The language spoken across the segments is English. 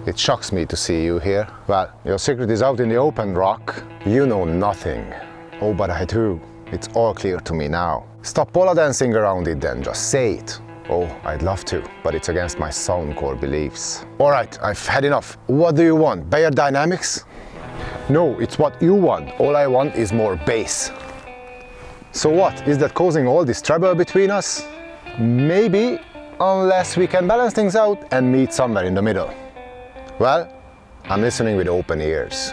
It shocks me to see you here. Well, your secret is out in the OpenRock. You know nothing. Oh, but I do. It's all clear to me now. Stop Oladancing around it then, just say it. Oh, I'd love to, but it's against my Soundcore beliefs. Alright, I've had enough. What do you want? Beyerdynamics? No, it's what you want. All I want is more bass. So what? Is that causing all this trouble between us? Maybe, unless we can balance things out and meet somewhere in the middle. Well, I'm listening with open ears.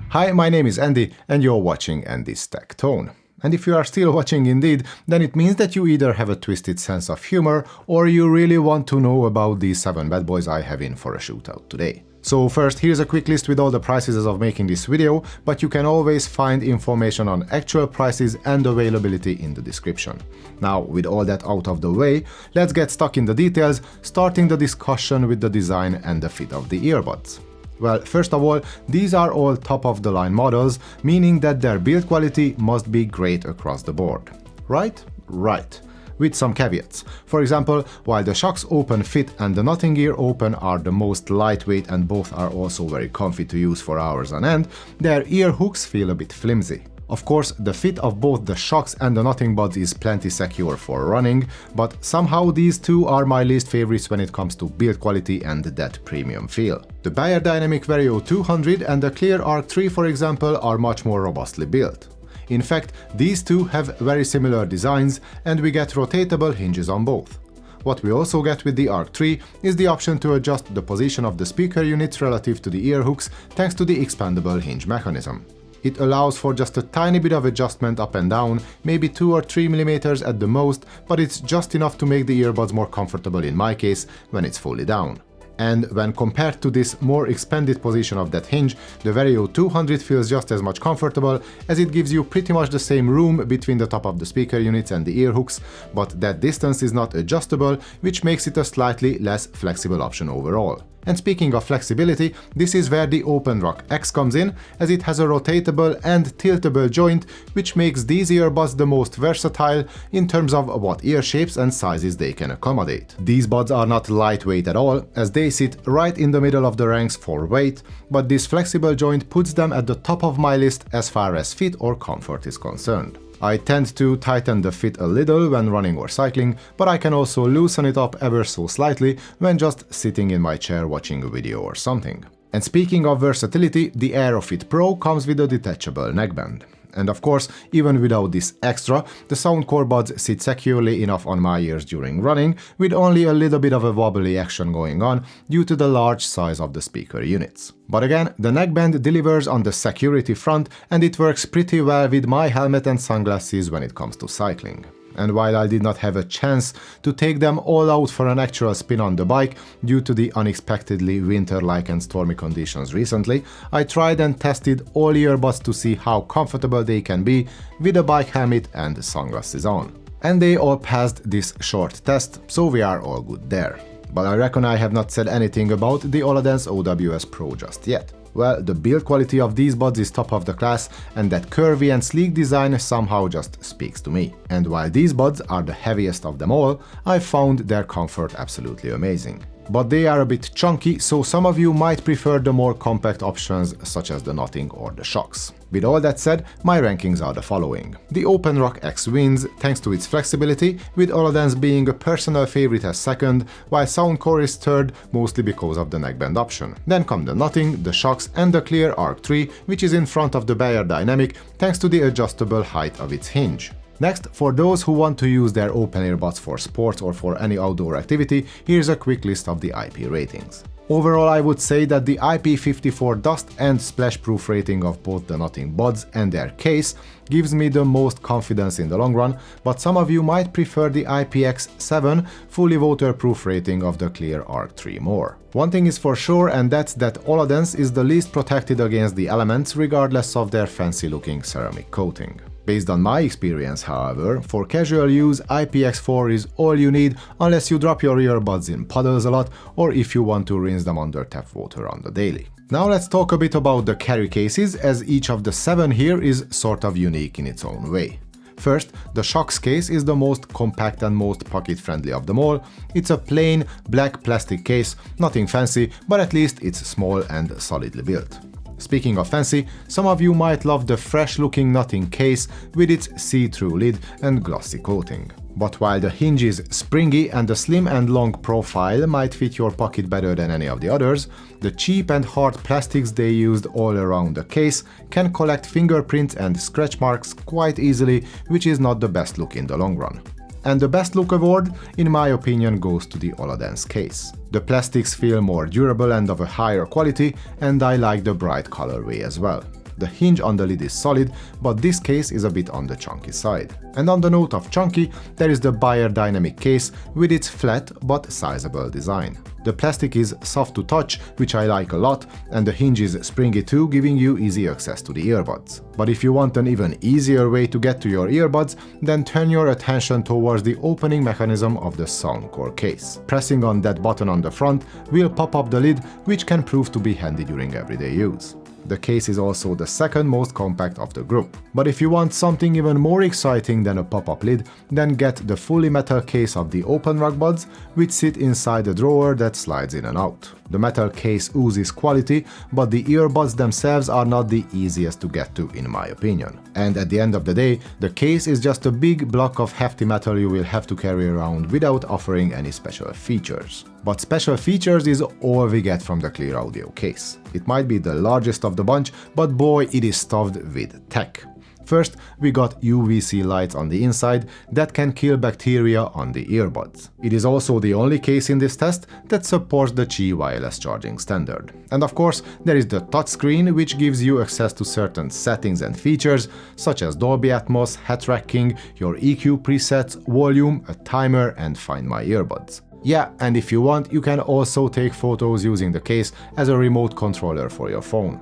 Hi, my name is Andy and you're watching Andy's Tech Tone. And if you are still watching indeed, then it means that you either have a twisted sense of humor or you really want to know about these 7 bad boys I have in for a shootout today. So first, here's a quick list with all the prices as of making this video, but you can always find information on actual prices and availability in the description. Now, with all that out of the way, let's get stuck in the details, starting the discussion with the design and the fit of the earbuds. Well, first of all, these are all top-of-the-line models, meaning that their build quality must be great across the board. Right? Right. With some caveats. For example, while the Shokz Open Fit and the Nothing Ear Open are the most lightweight and both are also very comfy to use for hours on end, their ear hooks feel a bit flimsy. Of course, the fit of both the Shokz and the Nothing Buds is plenty secure for running, but somehow these two are my least favorites when it comes to build quality and that premium feel. The Beyerdynamic VERIO 200 and the Cleer Arc 3, for example, are much more robustly built. In fact, these two have very similar designs and we get rotatable hinges on both. What we also get with the Arc 3 is the option to adjust the position of the speaker units relative to the ear hooks thanks to the expandable hinge mechanism. It allows for just a tiny bit of adjustment up and down, maybe 2 or 3 mm at the most, but it's just enough to make the earbuds more comfortable in my case when it's fully down. And when compared to this more expanded position of that hinge, the VERIO 200 feels just as much comfortable, as it gives you pretty much the same room between the top of the speaker units and the ear hooks, but that distance is not adjustable, which makes it a slightly less flexible option overall. And speaking of flexibility, this is where the OpenRock X comes in, as it has a rotatable and tiltable joint, which makes these earbuds the most versatile in terms of what ear shapes and sizes they can accommodate. These buds are not lightweight at all, as they sit right in the middle of the ranks for weight, but this flexible joint puts them at the top of my list as far as fit or comfort is concerned. I tend to tighten the fit a little when running or cycling, but I can also loosen it up ever so slightly when just sitting in my chair watching a video or something. And speaking of versatility, the AeroFit Pro comes with a detachable neckband. And of course, even without this extra, the Soundcore buds sit securely enough on my ears during running, with only a little bit of a wobbly action going on due to the large size of the speaker units. But again, the neckband delivers on the security front and it works pretty well with my helmet and sunglasses when it comes to cycling. And while I did not have a chance to take them all out for an actual spin on the bike due to the unexpectedly winter-like and stormy conditions recently, I tried and tested all earbuds to see how comfortable they can be with a bike helmet and sunglasses on. And they all passed this short test, so we are all good there. But I reckon I have not said anything about the Oladance OWS Pro just yet. Well, the build quality of these buds is top of the class, and that curvy and sleek design somehow just speaks to me. And while these buds are the heaviest of them all, I found their comfort absolutely amazing. But they are a bit chunky, so some of you might prefer the more compact options such as the Nothing or the Shokz. With all that said, my rankings are the following. The OpenRock X wins thanks to its flexibility, with Oladance being a personal favorite as second, while Soundcore is third, mostly because of the neckband option. Then come the Nothing, the Shokz and the Cleer Arc 3, which is in front of the Beyerdynamic thanks to the adjustable height of its hinge. Next, for those who want to use their open earbuds for sports or for any outdoor activity, here's a quick list of the IP ratings. Overall, I would say that the IP54 dust and splash proof rating of both the Nothing buds and their case gives me the most confidence in the long run, but some of you might prefer the IPX7 fully waterproof rating of the Cleer Arc 3 more. One thing is for sure, and that's that Oladance is the least protected against the elements regardless of their fancy looking ceramic coating. Based on my experience, however, for casual use, IPX4 is all you need unless you drop your earbuds in puddles a lot or if you want to rinse them under tap water on the daily. Now let's talk a bit about the carry cases, as each of the 7 here is sort of unique in its own way. First, the Shokz case is the most compact and most pocket-friendly of them all. It's a plain, black plastic case, nothing fancy, but at least it's small and solidly built. Speaking of fancy, some of you might love the fresh-looking nothing case with its see-through lid and glossy coating. But while the hinge is springy and the slim and long profile might fit your pocket better than any of the others, the cheap and hard plastics they used all around the case can collect fingerprints and scratch marks quite easily, which is not the best look in the long run. And the best look award, in my opinion, goes to the Oladance case. The plastics feel more durable and of a higher quality, and I like the bright colorway as well. The hinge on the lid is solid, but this case is a bit on the chunky side. And on the note of chunky, there is the Beyerdynamic case with its flat but sizable design. The plastic is soft to touch, which I like a lot, and the hinge is springy too, giving you easy access to the earbuds. But if you want an even easier way to get to your earbuds, then turn your attention towards the opening mechanism of the Soundcore case. Pressing on that button on the front will pop up the lid, which can prove to be handy during everyday use. The case is also the second most compact of the group. But if you want something even more exciting than a pop-up lid, then get the fully metal case of the OpenRock buds, which sit inside a drawer that slides in and out. The metal case oozes quality, but the earbuds themselves are not the easiest to get to, in my opinion. And at the end of the day, the case is just a big block of hefty metal you will have to carry around without offering any special features. But special features is all we get from the Cleer Audio case. It might be the largest of the bunch, but boy, it is stuffed with tech. First, we got UVC lights on the inside that can kill bacteria on the earbuds. It is also the only case in this test that supports the Qi wireless charging standard. And of course, there is the touchscreen, which gives you access to certain settings and features, such as Dolby Atmos, head tracking, your EQ presets, volume, a timer, and Find My Earbuds. Yeah, and if you want, you can also take photos using the case as a remote controller for your phone.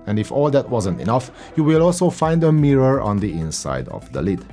And if all that wasn't enough, you will also find a mirror on the inside of the lid.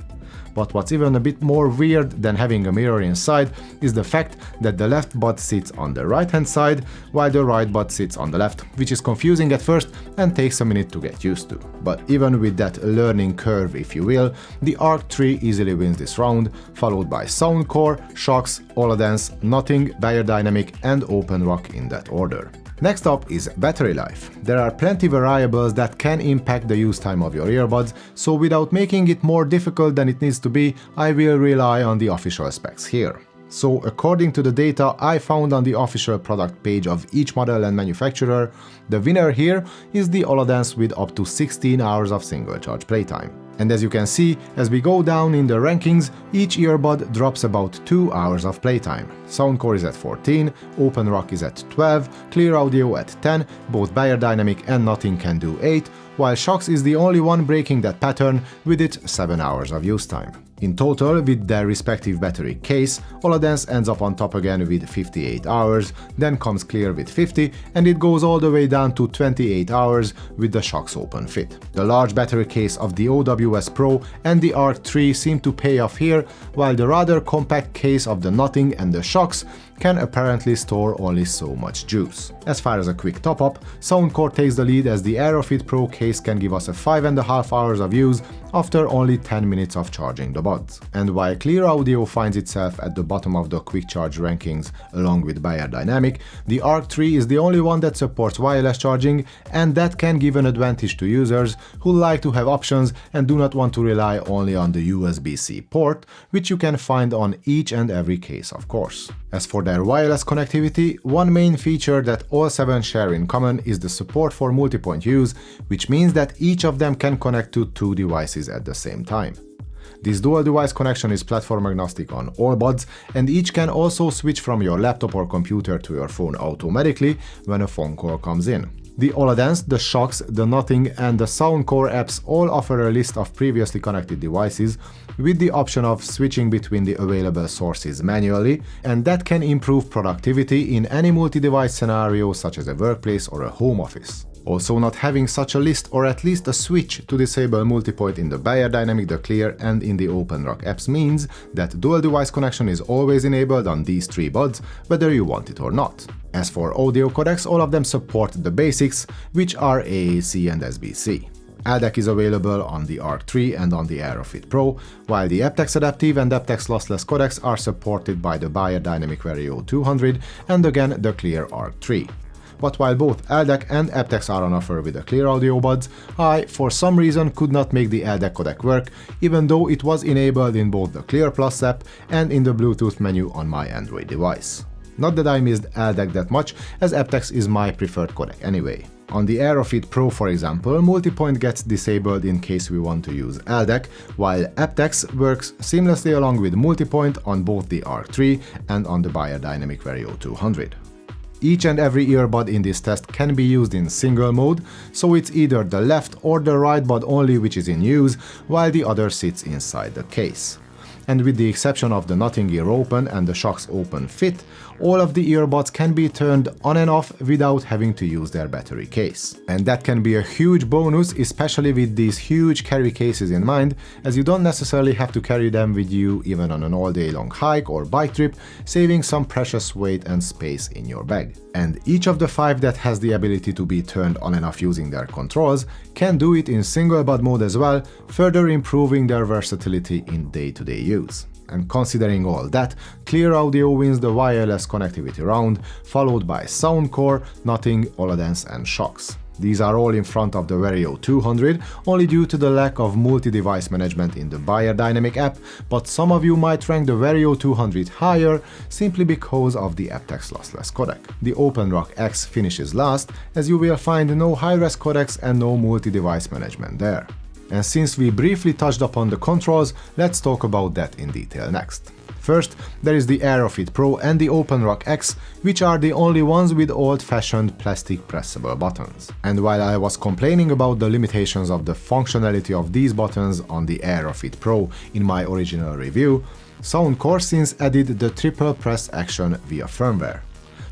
But what's even a bit more weird than having a mirror inside is the fact that the left bud sits on the right hand side, while the right bud sits on the left, which is confusing at first and takes a minute to get used to. But even with that learning curve, if you will, the Arc 3 easily wins this round, followed by Soundcore, Shokz, Oladance, Nothing, Beyerdynamic, and OpenRock in that order. Next up is battery life. There are plenty variables that can impact the use time of your earbuds, so without making it more difficult than it needs to be, I will rely on the official specs here. So according to the data I found on the official product page of each model and manufacturer, the winner here is the Oladance with up to 16 hours of single charge playtime. And as you can see, as we go down in the rankings, each earbud drops about 2 hours of playtime. Soundcore is at 14, OpenRock is at 12, Cleer Audio at 10, both Beyerdynamic and Nothing can do 8, while Shokz is the only one breaking that pattern with its 7 hours of use time. In total, with their respective battery case, Oladance ends up on top again with 58 hours, then comes Cleer with 50, and it goes all the way down to 28 hours with the Shokz Open Fit. The large battery case of the OWS Pro and the Arc 3 seem to pay off here, while the rather compact case of the Nothing and the Shokz can apparently store only so much juice. As far as a quick top-up, Soundcore takes the lead as the Aerofit Pro case can give us a 5.5 hours of use after only 10 minutes of charging the buds. And while Cleer Audio finds itself at the bottom of the quick charge rankings along with Beyerdynamic, the Arc 3 is the only one that supports wireless charging, and that can give an advantage to users who like to have options and do not want to rely only on the USB-C port, which you can find on each and every case, of course. As for their wireless connectivity, one main feature that all 7 share in common is the support for multi-point use, which means that each of them can connect to 2 devices at the same time. This dual device connection is platform agnostic on all buds, and each can also switch from your laptop or computer to your phone automatically when a phone call comes in. The Oladance, the Shokz, the Nothing, and the Soundcore apps all offer a list of previously connected devices with the option of switching between the available sources manually, and that can improve productivity in any multi-device scenario such as a workplace or a home office. Also, not having such a list or at least a switch to disable multipoint in the Beyerdynamic, the Cleer, and in the OpenRock apps means that dual device connection is always enabled on these 3 buds, whether you want it or not. As for audio codecs, all of them support the basics, which are AAC and SBC. LDAC is available on the Arc 3 and on the Aerofit Pro, while the aptX Adaptive and aptX Lossless codecs are supported by the Beyerdynamic VERIO 200 and again the Cleer Arc 3. But while both LDAC and aptX are on offer with the Cleer audio buds, I, for some reason, could not make the LDAC codec work, even though it was enabled in both the Cleer Plus app and in the Bluetooth menu on my Android device. Not that I missed LDAC that much, as aptX is my preferred codec anyway. On the Aerofit Pro, for example, multipoint gets disabled in case we want to use LDAC, while aptX works seamlessly along with multipoint on both the Arc 3 and on the Beyerdynamic VERIO 200. Each and every earbud in this test can be used in single mode, so it's either the left or the right bud only which is in use, while the other sits inside the case. And with the exception of the Nothing Ear Open and the Shokz Open Fit, all of the earbuds can be turned on and off without having to use their battery case. And that can be a huge bonus, especially with these huge carry cases in mind, as you don't necessarily have to carry them with you even on an all-day long hike or bike trip, saving some precious weight and space in your bag. And each of the 5 that has the ability to be turned on and off using their controls can do it in single bud mode as well, further improving their versatility in day-to-day use. And considering all that, Cleer Audio wins the wireless connectivity round, followed by Soundcore, Nothing, Oladance and Shokz. These are all in front of the VERIO 200, only due to the lack of multi-device management in the Beyerdynamic app, but some of you might rank the VERIO 200 higher simply because of the aptX lossless codec. The OpenRock X finishes last, as you will find no high-res codecs and no multi-device management there. And since we briefly touched upon the controls, let's talk about that in detail next. First, there is the Aerofit Pro and the OpenRock X, which are the only ones with old-fashioned plastic pressable buttons. And while I was complaining about the limitations of the functionality of these buttons on the Aerofit Pro in my original review, Soundcore since added the triple press action via firmware.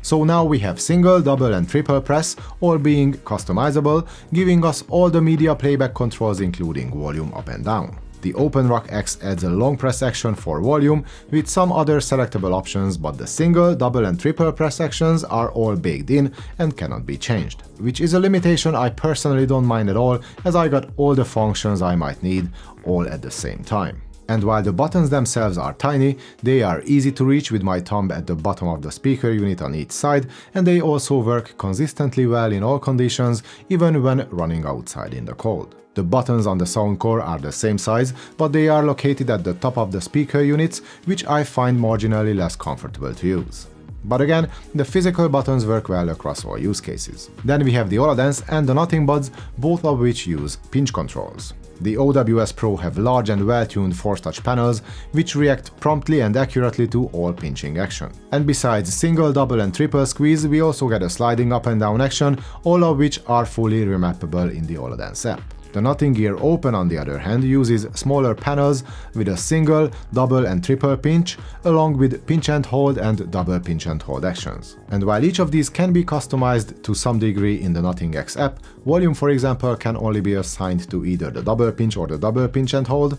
So now we have single, double and triple press, all being customizable, giving us all the media playback controls including volume up and down. The OpenRock X adds a long press action for volume with some other selectable options, but the single, double and triple press actions are all baked in and cannot be changed, which is a limitation I personally don't mind at all, as I got all the functions I might need all at the same time. And while the buttons themselves are tiny, they are easy to reach with my thumb at the bottom of the speaker unit on each side, and they also work consistently well in all conditions, even when running outside in the cold. The buttons on the Soundcore are the same size, but they are located at the top of the speaker units, which I find marginally less comfortable to use. But again, the physical buttons work well across all use cases. Then we have the Oladance and the Nothing buds, both of which use pinch controls. The OWS Pro have large and well-tuned force-touch panels, which react promptly and accurately to all pinching action. And besides single, double and triple squeeze, we also get a sliding up and down action, all of which are fully remappable in the Oladance app. The Nothing Ear Open, on the other hand, uses smaller panels with a single, double and triple pinch, along with pinch and hold and double pinch and hold actions. And while each of these can be customized to some degree in the Nothing X app, volume, for example, can only be assigned to either the double pinch or the double pinch and hold,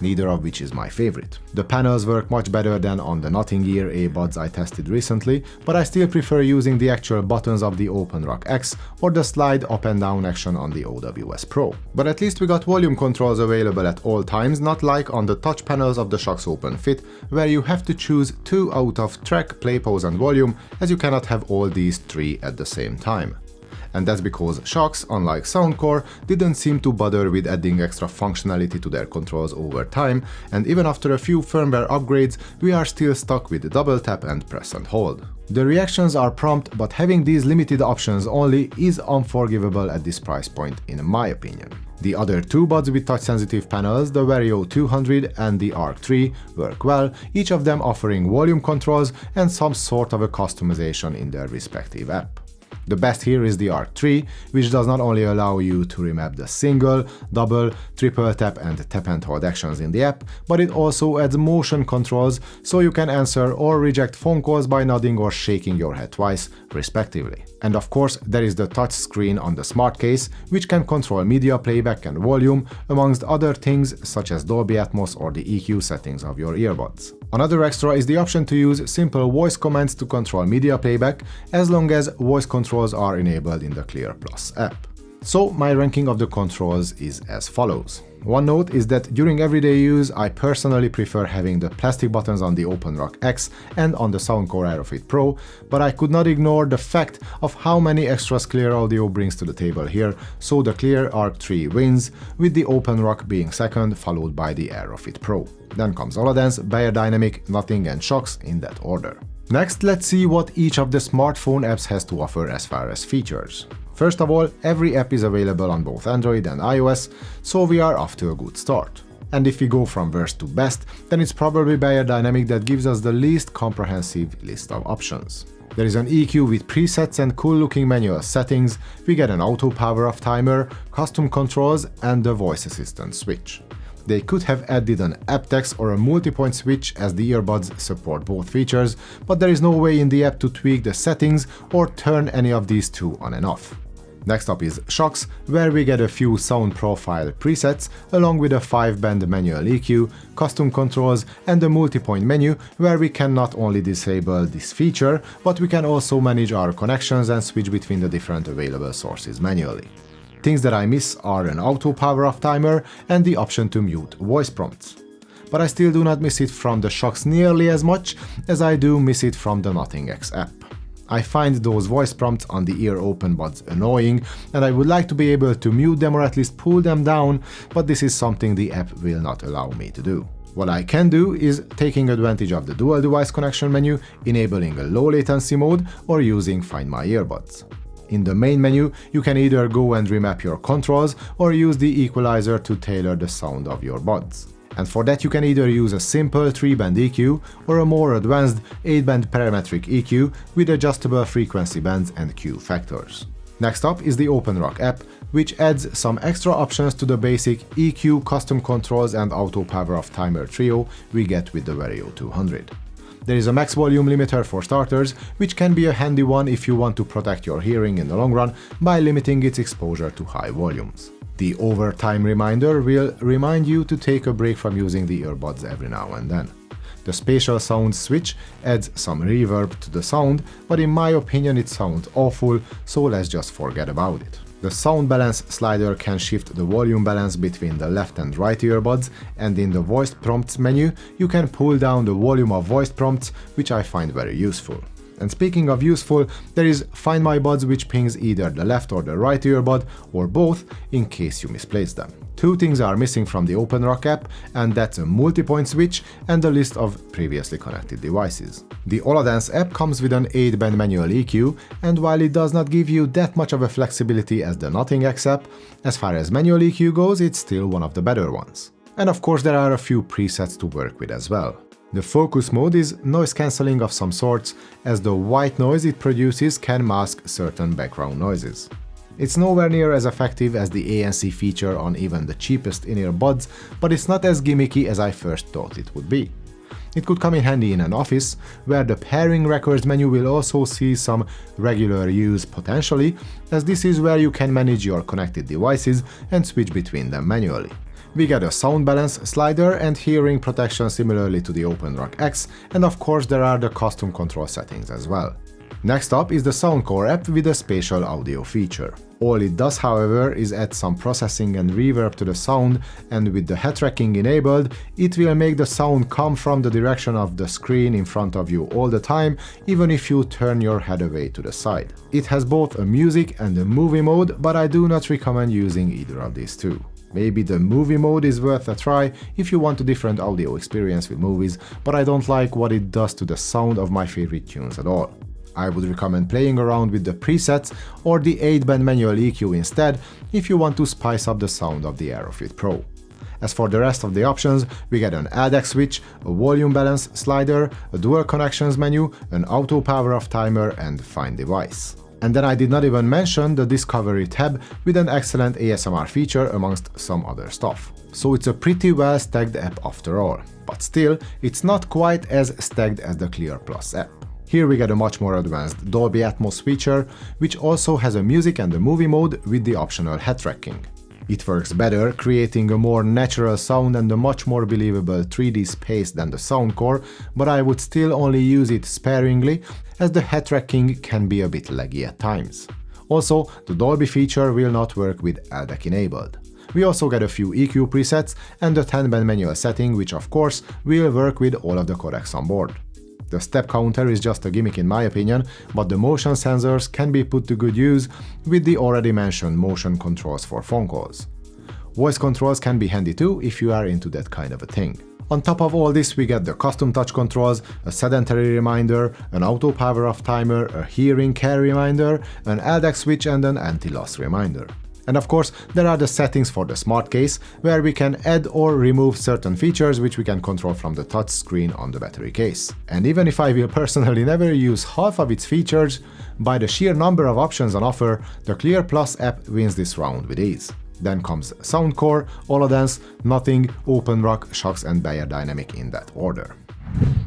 neither of which is my favorite. The panels work much better than on the Nothing Ear earbuds I tested recently, but I still prefer using the actual buttons of the OpenRock X or the slide up and down action on the OWS Pro. But at least we got volume controls available at all times, not like on the touch panels of the Shokz Open Fit, where you have to choose 2 out of track, play, pause and volume, as you cannot have all these 3 at the same time. And that's because Shokz, unlike Soundcore, didn't seem to bother with adding extra functionality to their controls over time, and even after a few firmware upgrades, we are still stuck with double tap and press and hold. The reactions are prompt, but having these limited options only is unforgivable at this price point in my opinion. The other 2 buds with touch-sensitive panels, the VERIO 200 and the Arc 3, work well, each of them offering volume controls and some sort of a customization in their respective app. The best here is the Arc 3, which does not only allow you to remap the single, double, triple tap and tap and hold actions in the app, but it also adds motion controls, so you can answer or reject phone calls by nodding or shaking your head twice, respectively. And of course, there is the touch screen on the smart case, which can control media playback and volume, amongst other things such as Dolby Atmos or the EQ settings of your earbuds. Another extra is the option to use simple voice commands to control media playback, as long as voice controls are enabled in the Cleer Plus app. So my ranking of the controls is as follows. One note is that during everyday use, I personally prefer having the plastic buttons on the OpenRock X and on the Soundcore AeroFit Pro, but I could not ignore the fact of how many extras Cleer Audio brings to the table here, so the Cleer Arc 3 wins, with the OpenRock being second, followed by the AeroFit Pro. Then comes Oladance, Beyerdynamic, Nothing and Shokz in that order. Next, let's see what each of the smartphone apps has to offer as far as features. First of all, every app is available on both Android and iOS, so we are off to a good start. And if we go from worst to best, then it's probably Beyerdynamic that gives us the least comprehensive list of options. There is an EQ with presets and cool-looking manual settings, we get an auto power-off timer, custom controls, and the voice assistant switch. They could have added an aptX or a multi-point switch, as the earbuds support both features, but there is no way in the app to tweak the settings or turn any of these two on and off. Next up is Shokz, where we get a few sound profile presets, along with a 5-band manual EQ, custom controls, and a multi-point menu, where we can not only disable this feature, but we can also manage our connections and switch between the different available sources manually. Things that I miss are an auto power-off timer and the option to mute voice prompts. But I still do not miss it from the Shokz nearly as much as I do miss it from the Nothing X app. I find those voice prompts on the ear open buds annoying, and I would like to be able to mute them or at least pull them down, but this is something the app will not allow me to do. What I can do is taking advantage of the dual device connection menu, enabling a low latency mode, or using Find My Earbuds. In the main menu, you can either go and remap your controls or use the equalizer to tailor the sound of your buds. And for that you can either use a simple 3-band EQ or a more advanced 8-band parametric EQ with adjustable frequency bands and Q factors. Next up is the OpenRock app, which adds some extra options to the basic EQ, custom controls and auto power-off timer trio we get with the VERIO 200. There is a max volume limiter for starters, which can be a handy one if you want to protect your hearing in the long run by limiting its exposure to high volumes. The overtime reminder will remind you to take a break from using the earbuds every now and then. The spatial sound switch adds some reverb to the sound, but in my opinion it sounds awful, so let's just forget about it. The sound balance slider can shift the volume balance between the left and right earbuds, and in the voice prompts menu you can pull down the volume of voice prompts, which I find very useful. And speaking of useful, there is Find My Buds, which pings either the left or the right earbud, or both, in case you misplace them. Two things are missing from the OpenRock app, and that's a multi-point switch and a list of previously connected devices. The Oladance app comes with an 8-band manual EQ, and while it does not give you that much of a flexibility as the Nothing X app, as far as manual EQ goes, it's still one of the better ones. And of course there are a few presets to work with as well. The focus mode is noise cancelling of some sorts, as the white noise it produces can mask certain background noises. It's nowhere near as effective as the ANC feature on even the cheapest in-ear buds, but it's not as gimmicky as I first thought it would be. It could come in handy in an office, where the pairing records menu will also see some regular use potentially, as this is where you can manage your connected devices and switch between them manually. We get a sound balance slider and hearing protection similarly to the OpenRock X, and of course there are the custom control settings as well. Next up is the Soundcore app with a spatial audio feature. All it does, however, is add some processing and reverb to the sound, and with the head tracking enabled, it will make the sound come from the direction of the screen in front of you all the time, even if you turn your head away to the side. It has both a music and a movie mode, but I do not recommend using either of these two. Maybe the movie mode is worth a try if you want a different audio experience with movies, but I don't like what it does to the sound of my favorite tunes at all. I would recommend playing around with the presets or the 8-band manual EQ instead if you want to spice up the sound of the AeroFit Pro. As for the rest of the options, we get an ADX switch, a volume balance slider, a dual connections menu, an auto power-off timer and Find Device. And then I did not even mention the Discovery tab with an excellent ASMR feature amongst some other stuff. So it's a pretty well stacked app after all, but still, it's not quite as stacked as the Cleer Plus app. Here we get a much more advanced Dolby Atmos feature, which also has a music and a movie mode with the optional head tracking. It works better, creating a more natural sound and a much more believable 3D space than the Soundcore, but I would still only use it sparingly, as the head tracking can be a bit laggy at times. Also, the Dolby feature will not work with LDAC enabled. We also get a few EQ presets and the 10-band manual setting, which of course will work with all of the codecs on board. The step counter is just a gimmick in my opinion, but the motion sensors can be put to good use with the already mentioned motion controls for phone calls. Voice controls can be handy too if you are into that kind of a thing. On top of all this, we get the custom touch controls, a sedentary reminder, an auto power off timer, a hearing care reminder, an LDAC switch and an anti-loss reminder. And of course, there are the settings for the smart case, where we can add or remove certain features which we can control from the touch screen on the battery case. And even if I will personally never use half of its features, by the sheer number of options on offer, the Cleer Plus app wins this round with ease. Then comes Soundcore, Oladance, Nothing, OpenRock, Shokz and Beyerdynamic in that order.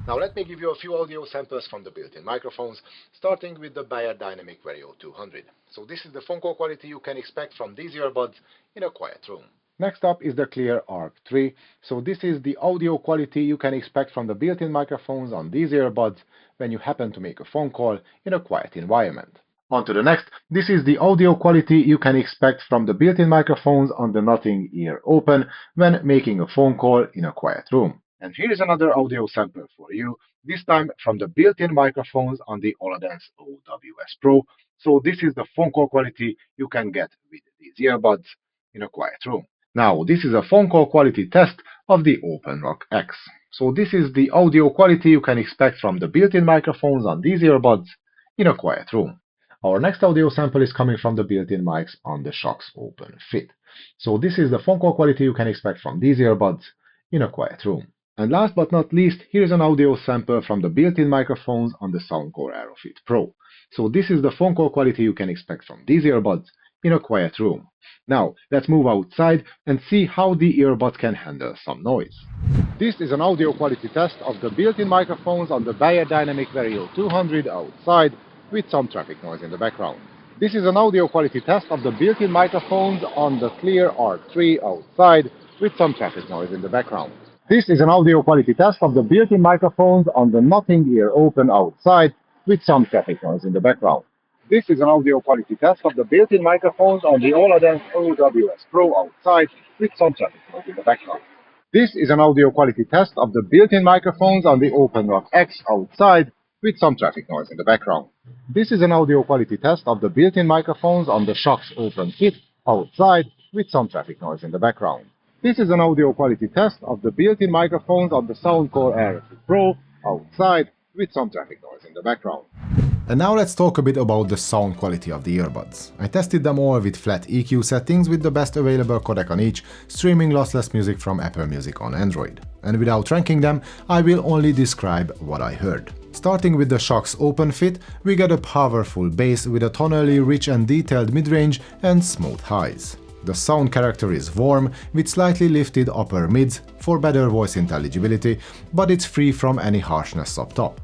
Now let me give you a few audio samples from the built-in microphones, starting with the Beyerdynamic VERIO 200. So this is the phone call quality you can expect from these earbuds in a quiet room. Next up is the Cleer Arc 3. So this is the audio quality you can expect from the built-in microphones on these earbuds when you happen to make a phone call in a quiet environment. On to the next. This is the audio quality you can expect from the built-in microphones on the Nothing Ear Open when making a phone call in a quiet room. And here is another audio sample for you, this time from the built-in microphones on the Oladance OWS Pro. So this is the phone call quality you can get with these earbuds in a quiet room. Now, this is a phone call quality test of the OpenRock X. So this is the audio quality you can expect from the built-in microphones on these earbuds in a quiet room. Our next audio sample is coming from the built-in mics on the Shokz Open Fit. So this is the phone call quality you can expect from these earbuds in a quiet room. And last but not least, here's an audio sample from the built-in microphones on the Soundcore AeroFit Pro. So this is the phone call quality you can expect from these earbuds in a quiet room. Now, let's move outside and see how the earbuds can handle some noise. This is an audio quality test of the built-in microphones on the Beyerdynamic VERIO 200 outside, with some traffic noise in the background. This is an audio quality test of the built-in microphones on the Cleer Arc 3 outside, with some traffic noise in the background. This is an audio quality test of the built-in microphones on the Nothing Ear Open outside, with some traffic noise in the background. This is an audio quality test of the built-in microphones on the Oladance OWS Pro outside, with some traffic noise in the background. This is an audio quality test of the built-in microphones on the OpenRock X outside, with some traffic noise in the background. This is an audio quality test of the built-in microphones on the Shokz Open Fit outside, with some traffic noise in the background. This is an audio quality test of the built-in microphones on the Soundcore AeroFit Pro outside, with some traffic noise in the background. And now let's talk a bit about the sound quality of the earbuds. I tested them all with flat EQ settings with the best available codec on each, streaming lossless music from Apple Music on Android. And without ranking them, I will only describe what I heard. Starting with the Shokz Open Fit, we get a powerful bass with a tonally rich and detailed mid-range and smooth highs. The sound character is warm, with slightly lifted upper mids for better voice intelligibility, but it's free from any harshness up top.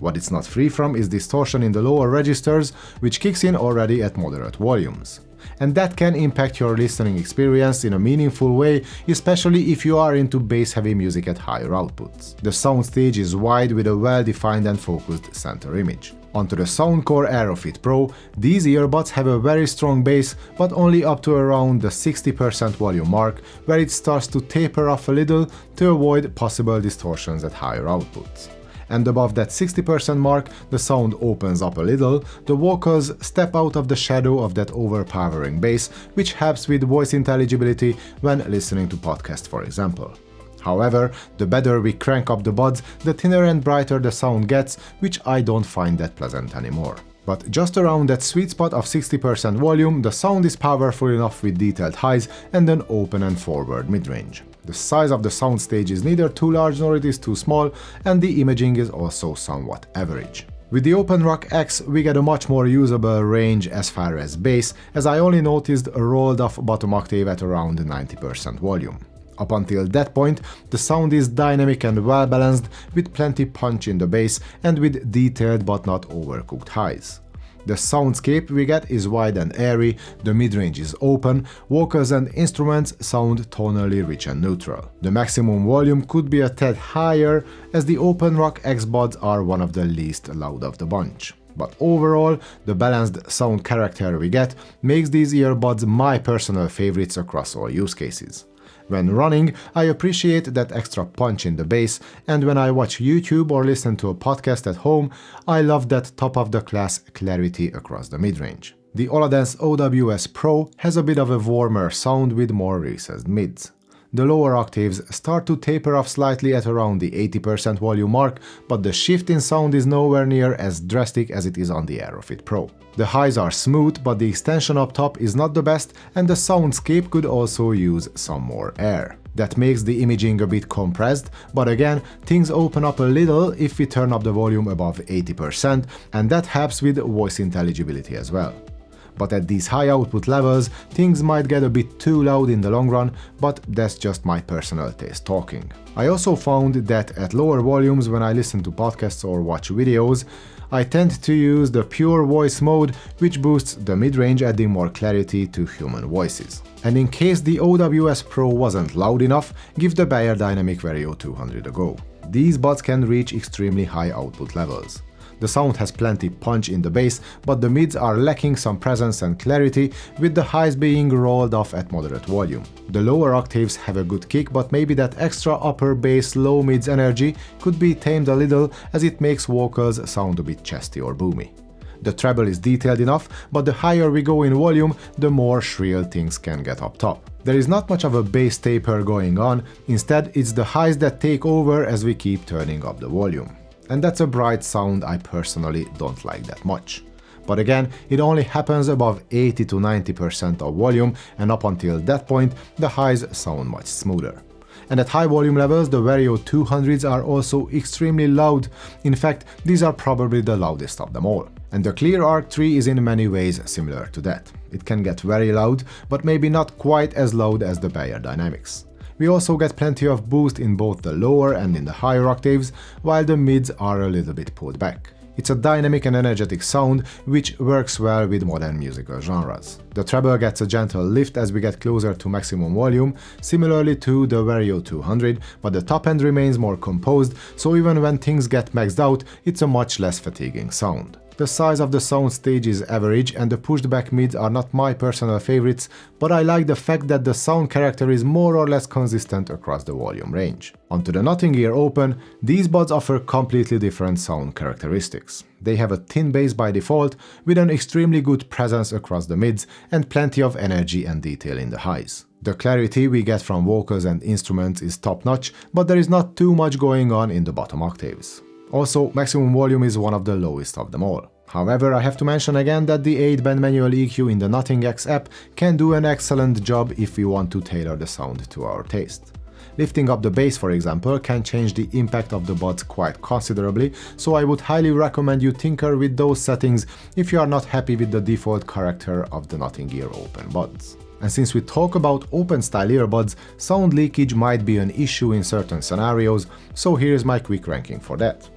What it's not free from is distortion in the lower registers, which kicks in already at moderate volumes. And that can impact your listening experience in a meaningful way, especially if you are into bass-heavy music at higher outputs. The soundstage is wide with a well-defined and focused center image. Onto the Soundcore AeroFit Pro, these earbuds have a very strong bass, but only up to around the 60% volume mark, where it starts to taper off a little to avoid possible distortions at higher outputs. And above that 60% mark, the sound opens up a little, the vocals step out of the shadow of that overpowering bass, which helps with voice intelligibility when listening to podcasts, for example. However, the better we crank up the buds, the thinner and brighter the sound gets, which I don't find that pleasant anymore. But just around that sweet spot of 60% volume, the sound is powerful enough with detailed highs and an open and forward mid-range. The size of the soundstage is neither too large nor it is too small, and the imaging is also somewhat average. With the OpenRock X, we get a much more usable range as far as bass, as I only noticed a rolled off bottom octave at around 90% volume. Up until that point, the sound is dynamic and well balanced, with plenty punch in the bass and with detailed but not overcooked highs. The soundscape we get is wide and airy, the mid-range is open, vocals and instruments sound tonally rich and neutral. The maximum volume could be a tad higher, as the OpenRock X buds are one of the least loud of the bunch. But overall, the balanced sound character we get makes these earbuds my personal favorites across all use cases. When running, I appreciate that extra punch in the bass, and when I watch YouTube or listen to a podcast at home, I love that top-of-the-class clarity across the mid-range. The Oladance OWS Pro has a bit of a warmer sound with more recessed mids. The lower octaves start to taper off slightly at around the 80% volume mark, but the shift in sound is nowhere near as drastic as it is on the Aerofit Pro. The highs are smooth, but the extension up top is not the best, and the soundscape could also use some more air. That makes the imaging a bit compressed, but again, things open up a little if we turn up the volume above 80%, and that helps with voice intelligibility as well. But at these high output levels, things might get a bit too loud in the long run, but that's just my personal taste talking. I also found that at lower volumes when I listen to podcasts or watch videos, I tend to use the pure voice mode, which boosts the mid-range, adding more clarity to human voices. And in case the OWS Pro wasn't loud enough, give the Beyerdynamic VERIO 200 a go. These buds can reach extremely high output levels. The sound has plenty punch in the bass, but the mids are lacking some presence and clarity, with the highs being rolled off at moderate volume. The lower octaves have a good kick, but maybe that extra upper bass low mids energy could be tamed a little, as it makes vocals sound a bit chesty or boomy. The treble is detailed enough, but the higher we go in volume, the more shrill things can get up top. There is not much of a bass taper going on, instead it's the highs that take over as we keep turning up the volume. And that's a bright sound I personally don't like that much. But again, it only happens above 80 to 90% of volume, and up until that point, the highs sound much smoother. And at high volume levels, the VERIO 200s are also extremely loud. In fact, these are probably the loudest of them all. And the Cleer Arc 3 is in many ways similar to that. It can get very loud, but maybe not quite as loud as the Beyerdynamics. We also get plenty of boost in both the lower and in the higher octaves, while the mids are a little bit pulled back. It's a dynamic and energetic sound, which works well with modern musical genres. The treble gets a gentle lift as we get closer to maximum volume, similarly to the VERIO 200, but the top end remains more composed, so even when things get maxed out, it's a much less fatiguing sound. The size of the soundstage is average, and the pushed back mids are not my personal favorites, but I like the fact that the sound character is more or less consistent across the volume range. Onto the Nothing Ear Open, these buds offer completely different sound characteristics. They have a thin bass by default, with an extremely good presence across the mids and plenty of energy and detail in the highs. The clarity we get from vocals and instruments is top-notch, but there is not too much going on in the bottom octaves. Also, maximum volume is one of the lowest of them all. However, I have to mention again that the 8-band manual EQ in the Nothing X app can do an excellent job if we want to tailor the sound to our taste. Lifting up the bass, for example, can change the impact of the buds quite considerably, so I would highly recommend you tinker with those settings if you are not happy with the default character of the Nothing Ear Open buds. And since we talk about open-style earbuds, sound leakage might be an issue in certain scenarios, so here's my quick ranking for that.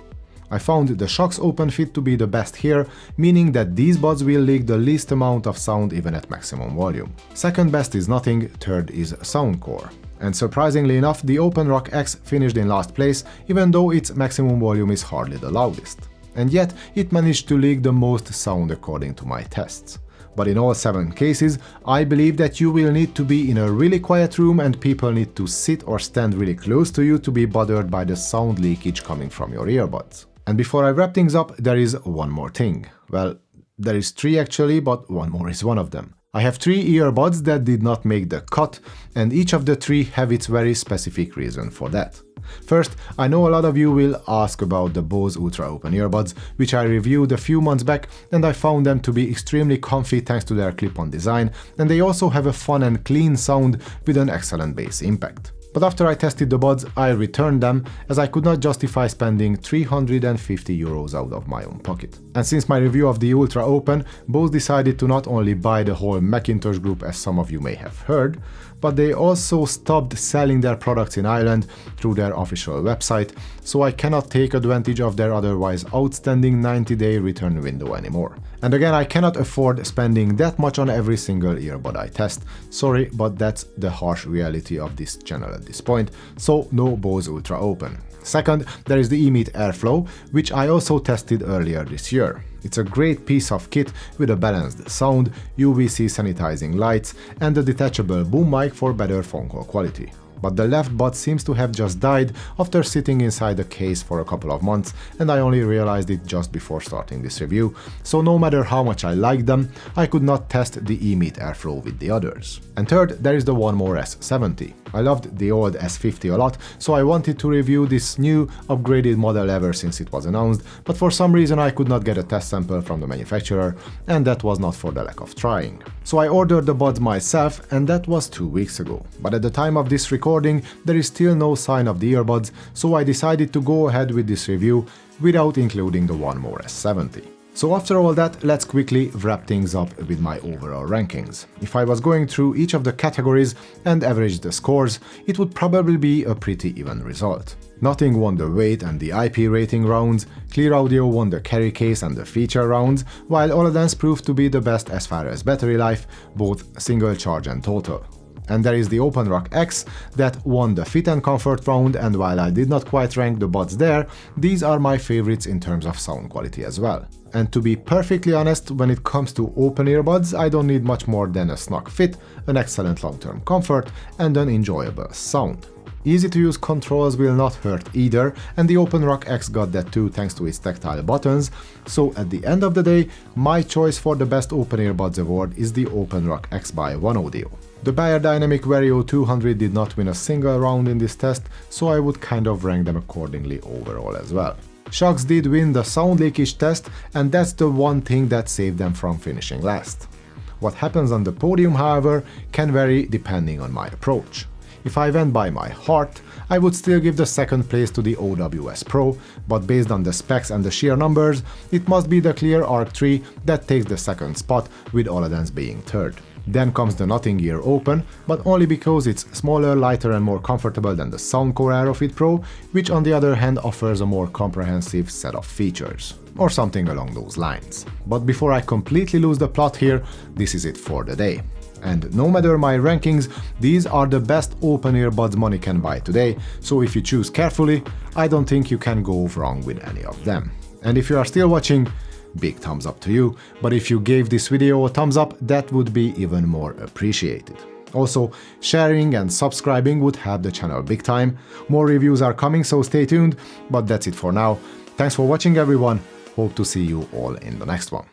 I found the Shokz Open Fit to be the best here, meaning that these buds will leak the least amount of sound even at maximum volume. Second best is Nothing, third is Soundcore. And surprisingly enough, the OpenRock X finished in last place, even though its maximum volume is hardly the loudest. And yet, it managed to leak the most sound according to my tests. But in all 7 cases, I believe that you will need to be in a really quiet room and people need to sit or stand really close to you to be bothered by the sound leakage coming from your earbuds. And before I wrap things up, there is one more thing. Well, there is 3 actually, but one more is one of them. I have 3 earbuds that did not make the cut, and each of the 3 have its very specific reason for that. First, I know a lot of you will ask about the Bose Ultra Open earbuds, which I reviewed a few months back, and I found them to be extremely comfy thanks to their clip-on design, and they also have a fun and clean sound with an excellent bass impact. But after I tested the buds, I returned them, as I could not justify spending 350 euros out of my own pocket. And since my review of the Ultra Open, Bose decided to not only buy the whole Macintosh group, as some of you may have heard, but they also stopped selling their products in Ireland through their official website, so I cannot take advantage of their otherwise outstanding 90-day return window anymore. And again, I cannot afford spending that much on every single earbud I test. Sorry, but that's the harsh reality of this channel at this point, so no Bose Ultra Open. Second, there is the eMeet Airflow, which I also tested earlier this year. It's a great piece of kit with a balanced sound, UVC sanitizing lights, and a detachable boom mic for better phone call quality. But the left bud seems to have just died after sitting inside the case for a couple of months, and I only realized it just before starting this review, so no matter how much I like them, I could not test the e-meet airflow with the others. And third, there is the One More S70. I loved the old S50 a lot, so I wanted to review this new, upgraded model ever since it was announced, but for some reason I could not get a test sample from the manufacturer, and that was not for the lack of trying. So I ordered the buds myself, and that was 2 weeks ago. But at the time of this recording, there is still no sign of the earbuds, so I decided to go ahead with this review without including the One More S70. So after all that, let's quickly wrap things up with my overall rankings. If I was going through each of the categories and averaged the scores, it would probably be a pretty even result. Nothing won the weight and the IP rating rounds, Cleer Audio won the carry case and the feature rounds, while Oladance proved to be the best as far as battery life, both single charge and total. And there is the OpenRock X that won the fit and comfort round, and while I did not quite rank the buds there, these are my favorites in terms of sound quality as well. And to be perfectly honest, when it comes to open earbuds, I don't need much more than a snug fit, an excellent long-term comfort, and an enjoyable sound. Easy to use controls will not hurt either, and the OpenRock X got that too thanks to its tactile buttons, so at the end of the day, my choice for the best open earbuds award is the OpenRock X by OneOdio. The Beyerdynamic VERIO 200 did not win a single round in this test, so I would kind of rank them accordingly overall as well. Shokz did win the sound leakage test, and that's the one thing that saved them from finishing last. What happens on the podium, however, can vary depending on my approach. If I went by my heart, I would still give the second place to the OWS Pro, but based on the specs and the sheer numbers, it must be the Cleer Arc 3 that takes the second spot, with Oladance being third. Then comes the Nothing Ear Open, but only because it's smaller, lighter and more comfortable than the Soundcore AeroFit Pro, which on the other hand offers a more comprehensive set of features. Or something along those lines. But before I completely lose the plot here, this is it for the day. And no matter my rankings, these are the best open earbuds money can buy today, so if you choose carefully, I don't think you can go wrong with any of them. And if you are still watching, big thumbs up to you, but if you gave this video a thumbs up, that would be even more appreciated. Also, sharing and subscribing would help the channel big time. More reviews are coming, so stay tuned, but that's it for now. Thanks for watching everyone, hope to see you all in the next one.